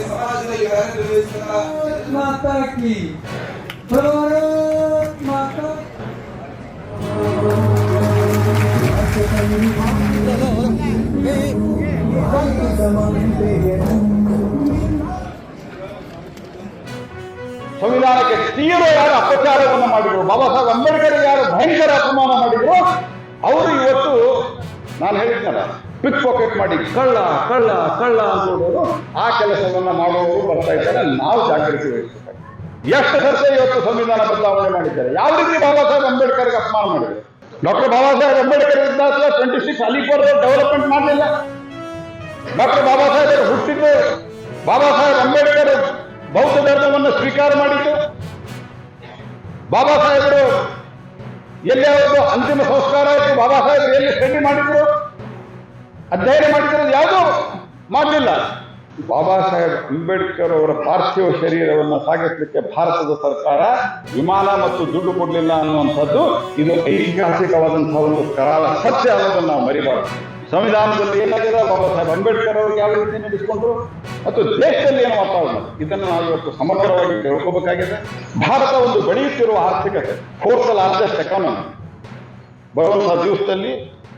ಸಮಾಜದಲ್ಲಿ ಕಾರ್ಯನಿರ್ವಹಿಸುತ್ತಾ माता की भारत माता ಸಂವಿಧಾನಕ್ಕೆ ತೀವ್ರ ಯಾರು ಅಪಚಾರವನ್ನು ಮಾಡಿದ್ರು, ಬಾಬಾ ಸಾಹೇಬ್ ಅಂಬೇಡ್ಕರ್ ಯಾರು ಭಯಂಕರ ಅಪಮಾನ ಮಾಡಿದ್ರು, ಅವರು ಇವತ್ತು ನಾನು ಹೇಳಿದ್ನಲ್ಲ ಪಿಕ್ ಪಾಕೆಟ್ ಮಾಡಿ ಕಳ್ಳ ಕಳ್ಳ ಕಳ್ಳ ಅಂತೋಡೋರು ಆ ಕೆಲಸವನ್ನ ಮಾಡುವವರು ಬರ್ತಾ ಇದ್ದಾರೆ. ನಾವು ಜಾಗೃತಿ ವಹಿಸಬೇಕು. ಎಷ್ಟು ಸರ್ತಿ ಇವತ್ತು ಸಂವಿಧಾನ ಬದಲಾವಣೆ ಮಾಡಿದ್ದಾರೆ. ಯಾವ ರೀತಿ ಬಾಬಾ ಸಾಹೇಬ್ ಅಂಬೇಡ್ಕರ್ಗೆ ಅಪಮಾನ ಮಾಡಿದ್ರು. ಡಾಕ್ಟರ್ ಬಾಬಾ ಸಾಹೇಬ್ ಅಂಬೇಡ್ಕರ್ ಇದ್ದಾಗ 26 ಅಲಿಪುರ ಡೆವಲಪ್ಮೆಂಟ್ ಮಾಡಲಿಲ್ಲ. ಡಾಕ್ಟರ್ ಬಾಬಾ ಸಾಹೇಬರು ಹುಟ್ಟಿದ್ದು, ಬಾಬಾ ಸಾಹೇಬ್ ಅಂಬೇಡ್ಕರ್ ಬೌದ್ಧ ಧರ್ಮವನ್ನು ಸ್ವೀಕಾರ ಮಾಡಿದ್ದು, ಬಾಬಾ ಸಾಹೇಬರು ಎಲ್ಲಿ ಅವರದ್ದು ಅಂತಿಮ ಸಂಸ್ಕಾರ ಆಯಿತು, ಬಾಬಾ ಸಾಹೇಬರು ಎಲ್ಲಿ ಸ್ಟಡಿ ಮಾಡಿದ್ರು, ಅಧ್ಯಯನ ಮಾಡಿದ್ರು, ಯಾವುದೂ ಮಾಡಲಿಲ್ಲ. ಬಾಬಾ ಸಾಹೇಬ್ ಅಂಬೇಡ್ಕರ್ ಅವರ ಪಾರ್ಥಿವ ಶರೀರವನ್ನು ಸಾಗಿಸಲಿಕ್ಕೆ ಭಾರತದ ಸರ್ಕಾರ ವಿಮಾನ ಮತ್ತು ದುಡ್ಡು ಕೊಡಲಿಲ್ಲ ಅನ್ನುವಂಥದ್ದು ಇದು ಐತಿಹಾಸಿಕವಾದಂತಹ ಒಂದು ಕರಾಳ ಸತ್ಯ ಅನ್ನೋದನ್ನು ನಾವು ಮರಿಬಾರದು. ಸಂವಿಧಾನದಲ್ಲಿ ಏನಾಗಿದೆ, ಬಾಬಾ ಸಾಹೇಬ್ ಅಂಬೇಡ್ಕರ್ ಅವ್ರಿಗೆ ಯಾವ ರೀತಿ ನಡೆಸಿಕೊಂಡ್ರು ಮತ್ತು ದೇಶದಲ್ಲಿ ಏನು ವಾತಾವರಣ, ಇದನ್ನು ನಾವು ಇವತ್ತು ಸಮಗ್ರವಾಗಿ ತಿಳ್ಕೋಬೇಕಾಗಿದೆ. ಭಾರತ ಒಂದು ಬೆಳೆಯುತ್ತಿರುವ ಆರ್ಥಿಕತೆ, 4th ಲಾರ್ಜೆಸ್ಟ್ ಎಕಾನಮಿ, ಬರುವಂತಹ ದಿವಸದಲ್ಲಿ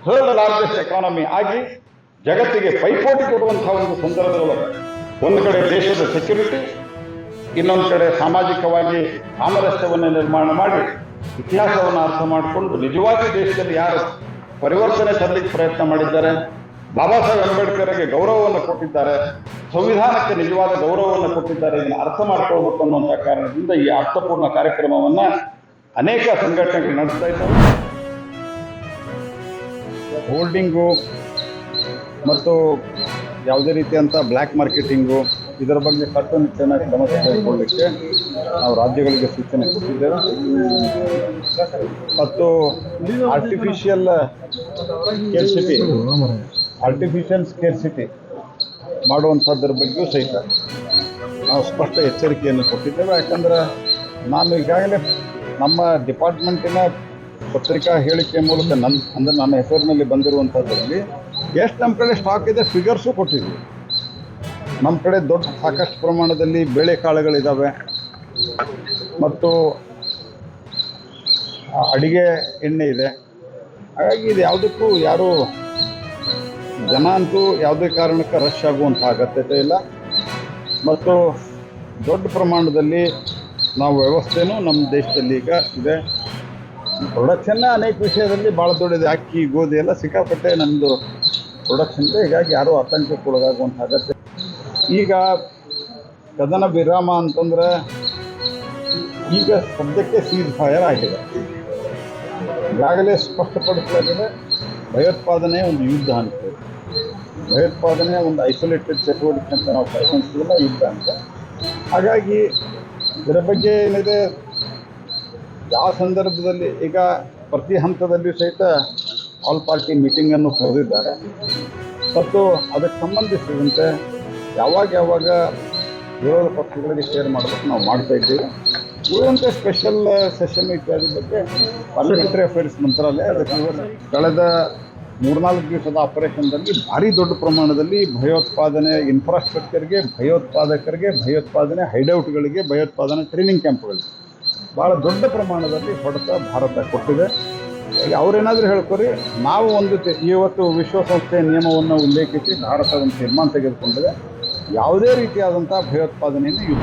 3rd ಲಾರ್ಜೆಸ್ಟ್ ಎಕಾನಮಿ ಆಗಿ ಜಗತ್ತಿಗೆ ಪೈಪೋಟಿ ಕೊಡುವಂತಹ ಒಂದು ಸಂದರ್ಭದೊಳಗೆ ಒಂದು ಕಡೆ ದೇಶದ ಸೆಕ್ಯುರಿಟಿ, ಇನ್ನೊಂದು ಕಡೆ ಸಾಮಾಜಿಕವಾಗಿ ಸಾಮರಸ್ಯವನ್ನು ನಿರ್ಮಾಣ ಮಾಡಿ ಇತಿಹಾಸವನ್ನು ಅರ್ಥ ಮಾಡಿಕೊಂಡು ನಿಜವಾಗಿ ದೇಶದಲ್ಲಿ ಯಾರು ಪರಿವರ್ತನೆ ತರಲಿಕ್ಕೆ ಪ್ರಯತ್ನ ಮಾಡಿದ್ದಾರೆ, ಬಾಬಾ ಸಾಹೇಬ್ ಅಂಬೇಡ್ಕರ್ಗೆ ಗೌರವವನ್ನು ಕೊಟ್ಟಿದ್ದಾರೆ, ಸಂವಿಧಾನಕ್ಕೆ ನಿಜವಾದ ಗೌರವವನ್ನು ಕೊಟ್ಟಿದ್ದಾರೆ, ಇದನ್ನು ಅರ್ಥ ಮಾಡ್ಕೊಳ್ಬೇಕು ಅನ್ನುವಂಥ ಕಾರಣದಿಂದ ಈ ಅರ್ಥಪೂರ್ಣ ಕಾರ್ಯಕ್ರಮವನ್ನು ಅನೇಕ ಸಂಘಟನೆಗಳು ನಡೆಸ್ತಾ ಇದ್ದಾವೆ. ಹೋಲ್ಡಿಂಗು ಮತ್ತು ಯಾವುದೇ ರೀತಿಯಂಥ ಬ್ಲ್ಯಾಕ್ ಮಾರ್ಕೆಟಿಂಗು ಇದರ ಬಗ್ಗೆ ಕಟ್ಟುನಿಟ್ಟಿನ ಕ್ರಮ ತೆಗೆದುಕೊಳ್ಳಲಿಕ್ಕೆ ನಾವು ರಾಜ್ಯಗಳಿಗೆ ಸೂಚನೆ ಕೊಟ್ಟಿದ್ದೇವೆ. ಮತ್ತು ಆರ್ಟಿಫಿಷಿಯಲ್ ಸ್ಕೇರ್ಸಿಟಿ ಮಾಡುವಂಥದ್ರ ಬಗ್ಗೆಯೂ ಸಹಿತ ನಾವು ಸ್ಪಷ್ಟ ಎಚ್ಚರಿಕೆಯನ್ನು ಕೊಟ್ಟಿದ್ದೇವೆ. ಯಾಕಂದರೆ ನಾನು ಈಗಾಗಲೇ ನಮ್ಮ ಡಿಪಾರ್ಟ್ಮೆಂಟಿನ ಪತ್ರಿಕಾ ಹೇಳಿಕೆ ಮೂಲಕ ನನ್ನ ಹೆಸರಿನಲ್ಲಿ ಬಂದಿರುವಂಥದ್ರಲ್ಲಿ ಎಷ್ಟು ನಮ್ಮ ಕಡೆ ಸ್ಟಾಕ್ ಇದೆ ಫಿಗರ್ಸು ಕೊಟ್ಟಿದ್ವಿ. ನಮ್ಮ ಕಡೆ ಸಾಕಷ್ಟು ಪ್ರಮಾಣದಲ್ಲಿ ಬೇಳೆಕಾಳುಗಳಿದ್ದಾವೆ ಮತ್ತು ಅಡಿಗೆ ಎಣ್ಣೆ ಇದೆ. ಹಾಗಾಗಿ ಇದು ಯಾವುದಕ್ಕೂ ಯಾರೂ ಜನ ಅಂತೂ ಯಾವುದೇ ಕಾರಣಕ್ಕೆ ರಶ್ ಆಗುವಂಥ ಅಗತ್ಯತೆ ಇಲ್ಲ. ಮತ್ತು ದೊಡ್ಡ ಪ್ರಮಾಣದಲ್ಲಿ ನಾವು ವ್ಯವಸ್ಥೆನೂ ನಮ್ಮ ದೇಶದಲ್ಲಿ ಈಗ ಇದೆ. ಪ್ರೊಡಕ್ಷನ್ನ ಅನೇಕ ವಿಷಯದಲ್ಲಿ ಭಾಳ ದೊಡ್ಡದಿದೆ. ಅಕ್ಕಿ ಗೋಧಿ ಎಲ್ಲ ಸಿಕ್ಕಾಪಟ್ಟೆ ನಮ್ಮದು ಪ್ರೊಡಕ್ಷನ್ ಇದೆ. ಹೀಗಾಗಿ ಯಾರೂ ಆತಂಕಕ್ಕೆ ಒಳಗಾಗುವಂಥ ಅಗತ್ಯ. ಈಗ ಕದನ ವಿರಾಮ ಅಂತಂದರೆ ಈಗ ಸದ್ಯಕ್ಕೆ ಸೀಸ್ ಫೈರ್ ಆಗಿದೆ. ಈಗಾಗಲೇ ಸ್ಪಷ್ಟಪಡಿಸಲಾಗಿದೆ ಭಯೋತ್ಪಾದನೆ ಒಂದು ಯುದ್ಧ ಅಂತ. ಭಯೋತ್ಪಾದನೆ ಒಂದು ಐಸೋಲೇಟೆಡ್ ಚಟುವಟಿಕೆ ಅಂತ ನಾವು ಪರಿಗಣಿಸ್ತಿಲ್ಲ, ಯುದ್ಧ ಅಂತ. ಹಾಗಾಗಿ ಇದರ ಬಗ್ಗೆ ಏನಿದೆ, ಯಾವ ಸಂದರ್ಭದಲ್ಲಿ ಈಗ ಪ್ರತಿ ಹಂತದಲ್ಲಿ ಸಹಿತ ಆಲ್ ಪಾರ್ಟಿ ಮೀಟಿಂಗನ್ನು ಕರೆದಿದ್ದಾರೆ ಮತ್ತು ಅದಕ್ಕೆ ಸಂಬಂಧಿಸಿದಂತೆ ಯಾವಾಗ ವಿರೋಧ ಪಕ್ಷಗಳಿಗೆ ಶೇರ್ ಮಾಡಬೇಕು ನಾವು ಮಾಡ್ತಾ ಇದ್ದೀವಿ. ಉಳಿದಂತೆ ಸ್ಪೆಷಲ್ ಸೆಷನ್ ಇತ್ಯಾದಿ ಬಗ್ಗೆ ಪಾರ್ಲಿಮೆಂಟರಿ ಅಫೇರ್ಸ್ ಮಂತ್ರಾಲಯ ಅದಕ್ಕೆ ಕಳೆದ 3-4 ದಿವಸದ ಆಪರೇಷನ್ದಲ್ಲಿ ಭಾರಿ ದೊಡ್ಡ ಪ್ರಮಾಣದಲ್ಲಿ ಭಯೋತ್ಪಾದನೆ ಇನ್ಫ್ರಾಸ್ಟ್ರಕ್ಚರ್ಗೆ, ಭಯೋತ್ಪಾದನೆ ಹೈಡೌಟ್ಗಳಿಗೆ, ಭಯೋತ್ಪಾದನೆ ಟ್ರೈನಿಂಗ್ ಕ್ಯಾಂಪ್ಗಳಿಗೆ ಭಾಳ ದೊಡ್ಡ ಪ್ರಮಾಣದಲ್ಲಿ ಹೊಡೆತ ಭಾರತ ಕೊಟ್ಟಿದೆ. ಅವರೇನಾದರೂ ಹೇಳ್ಕೊರಿ, ನಾವು ಇವತ್ತು ವಿಶ್ವಸಂಸ್ಥೆಯ ನಿಯಮವನ್ನು ಉಲ್ಲೇಖಿಸಿ ಭಾರತ ಒಂದು ತೀರ್ಮಾನ ತೆಗೆದುಕೊಂಡಿದೆ. ಯಾವುದೇ ರೀತಿಯಾದಂಥ ಭಯೋತ್ಪಾದನೆಯನ್ನು ಯುದ್ಧ